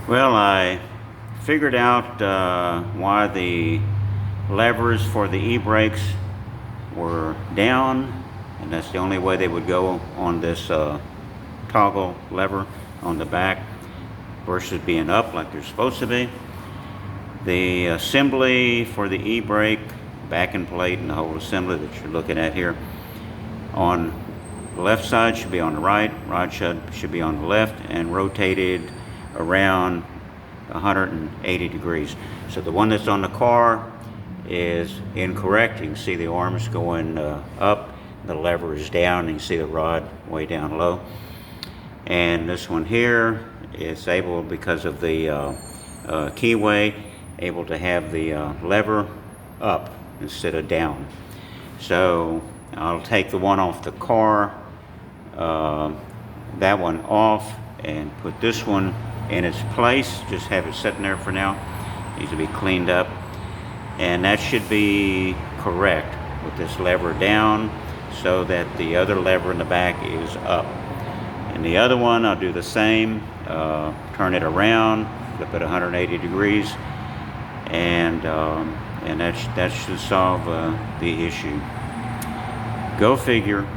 Well, I figured out why the levers for the e-brakes were down, and that's the only way they would go on this toggle lever on the back versus being up like they're supposed to be. The assembly for the e-brake, backing plate and the whole assembly that you're looking at here, on the left side should be on the right, rod should be on the left, and rotated around 180 degrees. So the one that's on the car is incorrect. You can see the arms going up, the lever is down, and you can see the rod way down low. And this one here is able, because of the keyway, able to have the lever up instead of down. So I'll take the one off the car, that one off, and put this one in its place. Just have it sitting there for now. Needs to be cleaned up, and that should be correct with this lever down, so that the other lever in the back is up. And the other one, I'll do the same. Turn it around, flip it 180 degrees, and that should solve the issue. Go figure.